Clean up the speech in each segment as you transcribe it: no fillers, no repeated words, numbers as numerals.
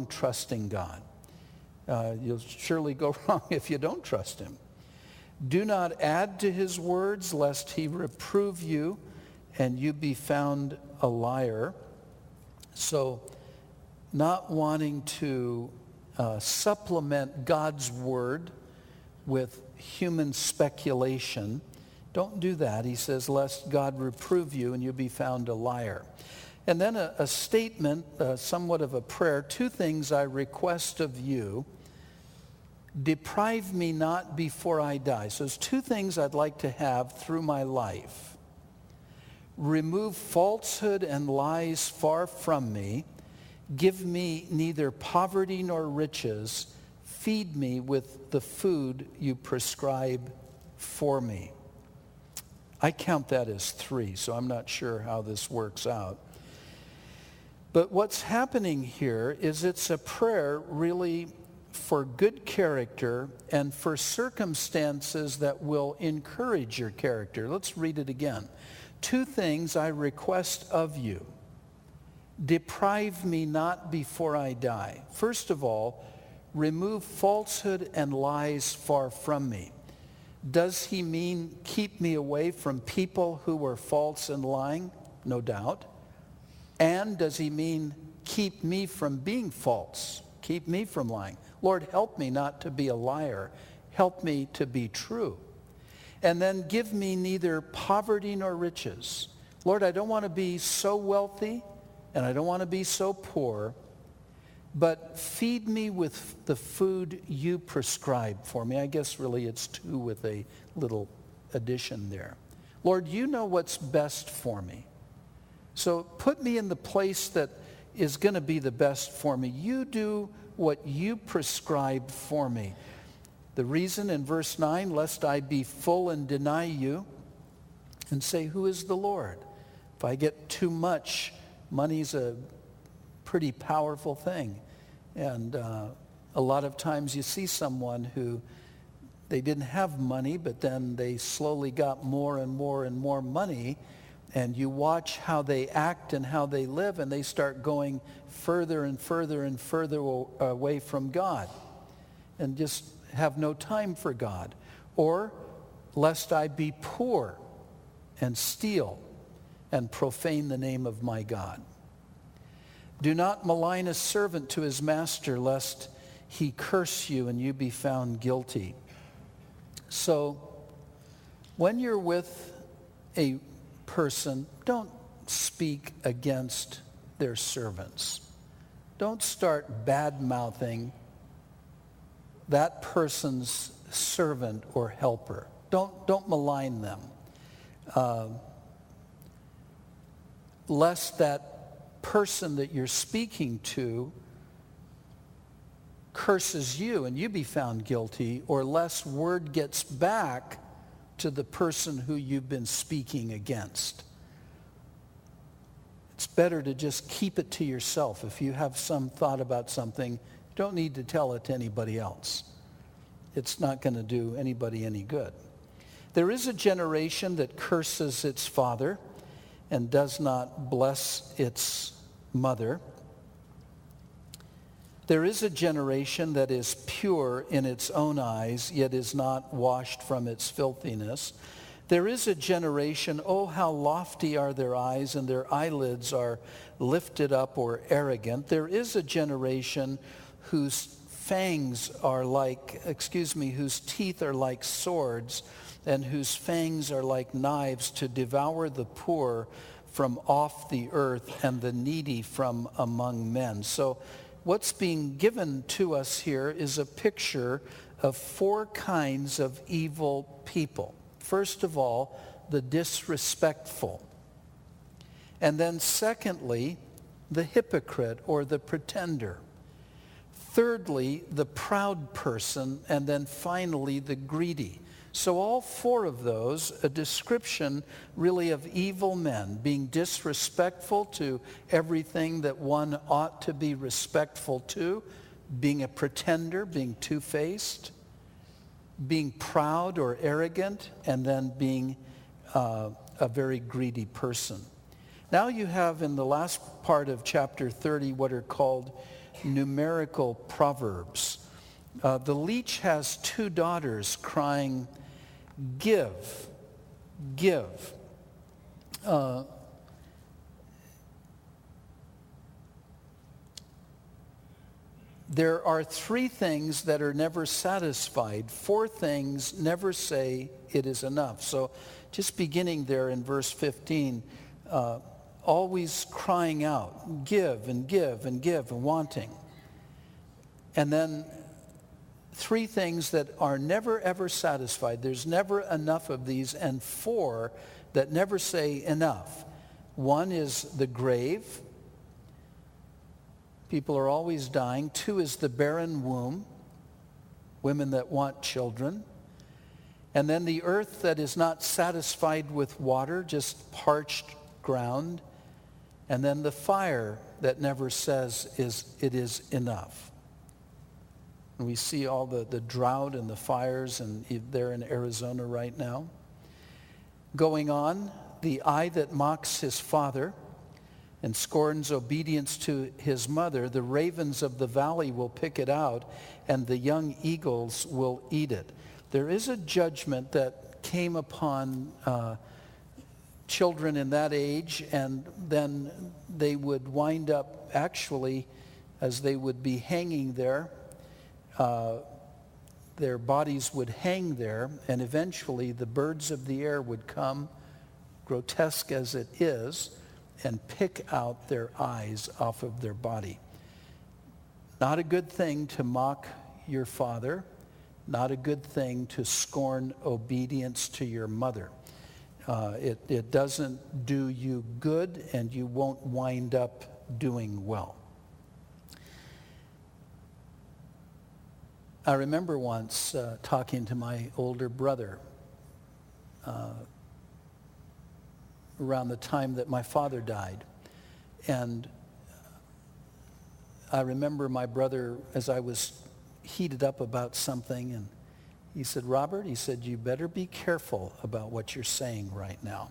trusting God. You'll surely go wrong if you don't trust him. Do not add to his words, lest he reprove you and you be found a liar. So not wanting to supplement God's word with human speculation. Don't do that. He says, lest God reprove you and you be found a liar. And then a statement, somewhat of a prayer. 2 things I request of you. Deprive me not before I die. So there's 2 things I'd like to have through my life. Remove falsehood and lies far from me. Give me neither poverty nor riches. Feed me with the food you prescribe for me. I count that as 3, so I'm not sure how this works out. But what's happening here is it's a prayer really for good character and for circumstances that will encourage your character. Let's read it again. 2 things I request of you. Deprive me not before I die. First of all, remove falsehood and lies far from me. Does he mean keep me away from people who are false and lying? No doubt. And does he mean keep me from being false? Keep me from lying. Lord, help me not to be a liar. Help me to be true. And then give me neither poverty nor riches. Lord, I don't want to be so wealthy and I don't want to be so poor, but feed me with the food you prescribe for me. I guess really it's 2 with a little addition there. Lord, you know what's best for me. So put me in the place that is going to be the best for me. You do what you prescribe for me. The reason in verse 9, lest I be full and deny you and say, who is the Lord? If I get too much, money's a pretty powerful thing. And a lot of times you see someone who they didn't have money, but then they slowly got more and more and more money. And you watch how they act and how they live, and they start going further and further and further away from God and just have no time for God. Or, lest I be poor and steal and profane the name of my God. Do not malign a servant to his master, lest he curse you and you be found guilty. So, when you're with a person, don't speak against their servants. Don't start bad-mouthing that person's servant or helper. Don't malign them. Lest that person that you're speaking to curses you and you be found guilty, or lest word gets back to the person who you've been speaking against. It's better to just keep it to yourself. If you have some thought about something, you don't need to tell it to anybody else. It's not going to do anybody any good. There is a generation that curses its father and does not bless its mother. There is a generation that is pure in its own eyes, yet is not washed from its filthiness. There is a generation, oh, how lofty are their eyes, and their eyelids are lifted up or arrogant. There is a generation whose whose teeth are like swords, and whose fangs are like knives, to devour the poor from off the earth and the needy from among men. So what's being given to us here is a picture of 4 kinds of evil people. First of all, the disrespectful. And then secondly, the hypocrite or the pretender. Thirdly, the proud person. And then finally, the greedy. So all 4 of those, a description really of evil men, being disrespectful to everything that one ought to be respectful to, being a pretender, being two-faced, being proud or arrogant, and then being a very greedy person. Now you have in the last part of chapter 30 what are called numerical proverbs. The leech has two daughters crying, "Give, give." There are three things that are never satisfied. Four things never say it is enough. So just beginning there in verse 15, always crying out, give and give and give and wanting. And then three things that are never ever satisfied. There's never enough of these, and four that never say enough. One is the grave. People are always dying. Two is the barren womb, women that want children. And then the earth that is not satisfied with water, just parched ground. And then the fire that never says it is enough. And we see all the drought and the fires and there in Arizona right now. Going on, the eye that mocks his father and scorns obedience to his mother, the ravens of the valley will pick it out, and the young eagles will eat it. There is a judgment that came upon children in that age, and then they would wind up, actually, as they would be hanging there, their bodies would hang there, and eventually the birds of the air would come, grotesque as it is, and pick out their eyes off of their body. Not a good thing to mock your father. Not a good thing to scorn obedience to your mother. It doesn't do you good, and you won't wind up doing well. I remember once talking to my older brother around the time that my father died. And I remember my brother, as I was heated up about something, and he said, "Robert," he said, "you better be careful about what you're saying right now."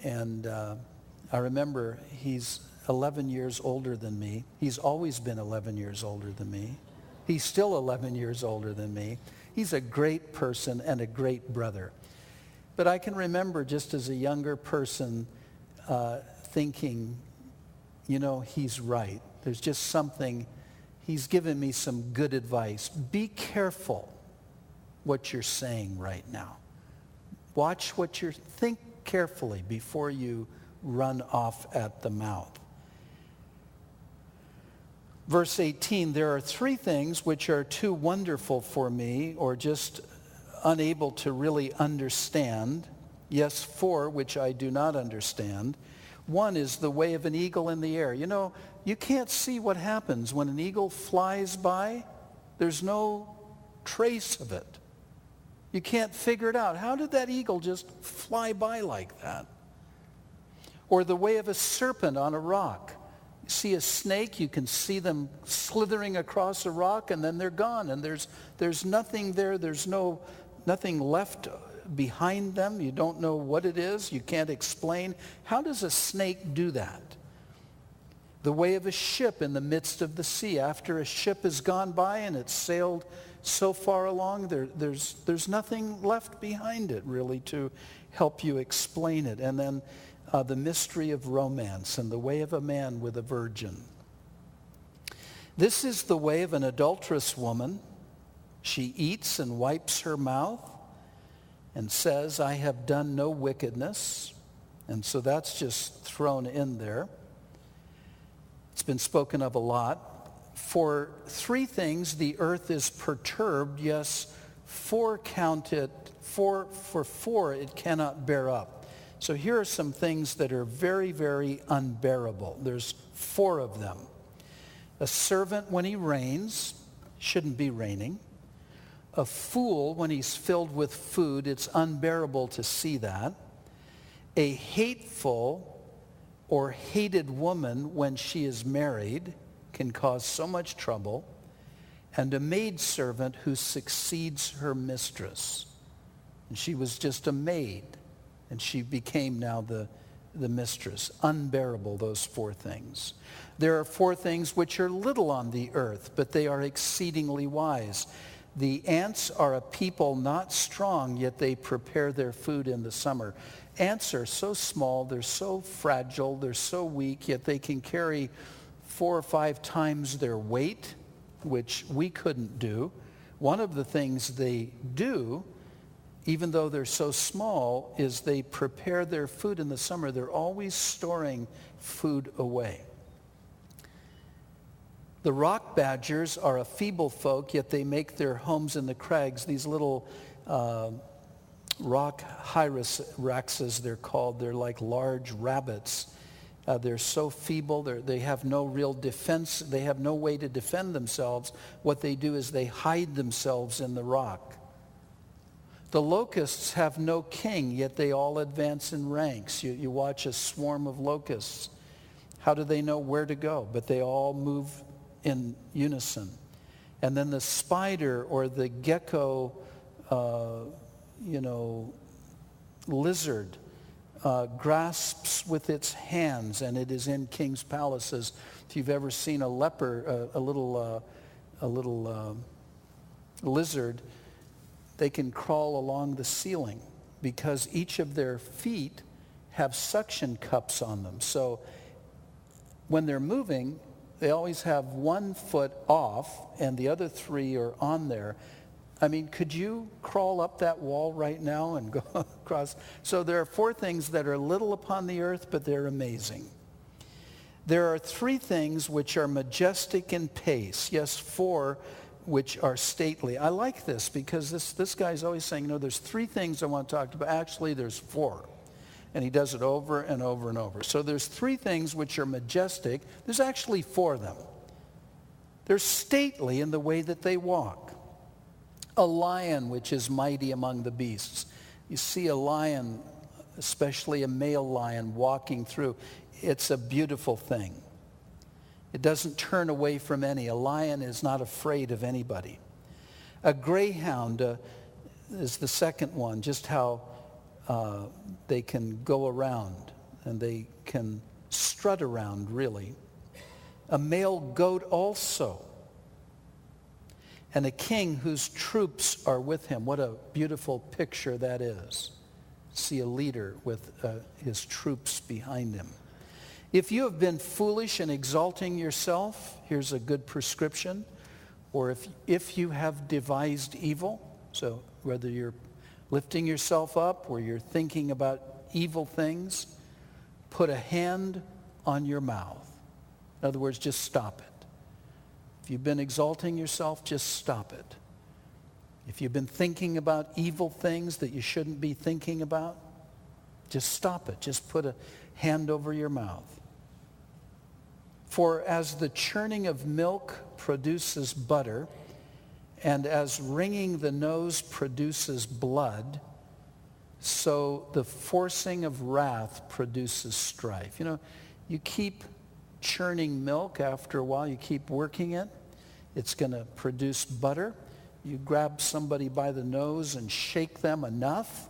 And I remember he's 11 years older than me. He's always been 11 years older than me. He's still 11 years older than me. He's a great person and a great brother. But I can remember just as a younger person thinking, he's right. There's just something, he's given me some good advice. Be careful what you're saying right now. Watch what you're, think carefully before you run off at the mouth. Verse 18, there are three things which are too wonderful for me, or just unable to really understand. Yes, four which I do not understand. One is the way of an eagle in the air. You can't see what happens when an eagle flies by. There's no trace of it. You can't figure it out. How did that eagle just fly by like that? Or the way of a serpent on a rock. You see a snake, you can see them slithering across a rock, and then they're gone, and there's nothing there. There's nothing left behind them. You don't know what it is. You can't explain. How does a snake do that? The way of a ship in the midst of the sea. After a ship has gone by and it's sailed so far along, there's nothing left behind it really to help you explain it. And then the mystery of romance and the way of a man with a virgin. This is the way of an adulterous woman. She eats and wipes her mouth and says, "I have done no wickedness." And so that's just thrown in there. It's been spoken of a lot. For three things the earth is perturbed, yes, four count it, for four it cannot bear up. So here are some things that are very, very unbearable. There's four of them. A servant when he reigns, shouldn't be reigning. A fool when he's filled with food, it's unbearable to see that. A hateful or hated woman when she is married can cause so much trouble. And a maidservant who succeeds her mistress. And she was just a maid, and she became now the the mistress. Unbearable, those 4 things. There are 4 things which are little on the earth, but they are exceedingly wise. The ants are a people not strong, yet they prepare their food in the summer. Ants are so small, they're so fragile, they're so weak, yet they can carry 4 or 5 times their weight, which we couldn't do. One of the things they do, even though they're so small, is they prepare their food in the summer. They're always storing food away. The rock badgers are a feeble folk, yet they make their homes in the crags. These little rock hyraxes, they're called. They're like large rabbits. They're so feeble. They have no real defense. They have no way to defend themselves. What they do is they hide themselves in the rock. The locusts have no king, yet they all advance in ranks. You watch a swarm of locusts. How do they know where to go? But they all move in unison. And then the spider or the gecko, lizard grasps with its hands, and it is in king's palaces. If you've ever seen a leper, a little lizard, they can crawl along the ceiling because each of their feet have suction cups on them. So when they're moving, they always have one foot off and the other 3 are on there. I mean, could you crawl up that wall right now and go across? So there are 4 things that are little upon the earth, but they're amazing. There are 3 things which are majestic in pace. Yes, 4 which are stately. I like this because this guy's always saying, there's 3 things I want to talk about. Actually, there's 4. And he does it over and over and over. So there's 3 things which are majestic. There's actually 4 of them. They're stately in the way that they walk. A lion which is mighty among the beasts. You see a lion, especially a male lion, walking through. It's a beautiful thing. It doesn't turn away from any. A lion is not afraid of anybody. A greyhound is the second one, just how they can go around and they can strut around, really. A male goat also. And a king whose troops are with him. What a beautiful picture that is. See a leader with his troops behind him. If you have been foolish and exalting yourself, here's a good prescription. Or if you have devised evil, so whether you're lifting yourself up or you're thinking about evil things, put a hand on your mouth. In other words, just stop it. If you've been exalting yourself, just stop it. If you've been thinking about evil things that you shouldn't be thinking about, just stop it. Just put a hand over your mouth. For as the churning of milk produces butter, and as wringing the nose produces blood, so the forcing of wrath produces strife. You keep churning milk, after a while you keep working it, it's going to produce butter. You grab somebody by the nose and shake them enough,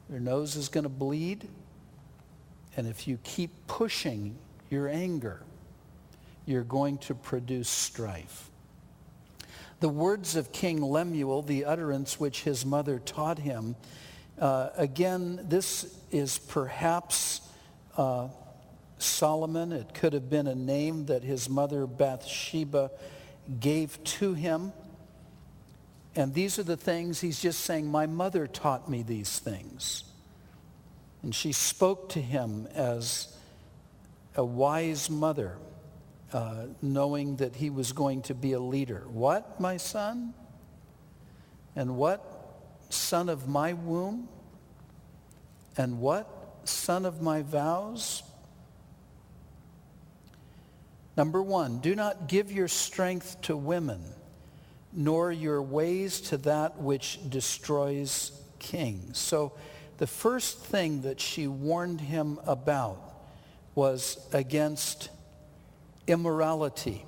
their nose is going to bleed. And if you keep pushing your anger, you're going to produce strife. The words of King Lemuel, the utterance which his mother taught him, again, this is perhaps Solomon. It could have been a name that his mother Bathsheba gave to him. And these are the things he's just saying, my mother taught me these things. And she spoke to him as a wise mother, knowing that he was going to be a leader. What, my son? And what, son of my womb? And what, son of my vows? Number 1, do not give your strength to women, nor your ways to that which destroys kings. So the first thing that she warned him about was against immorality.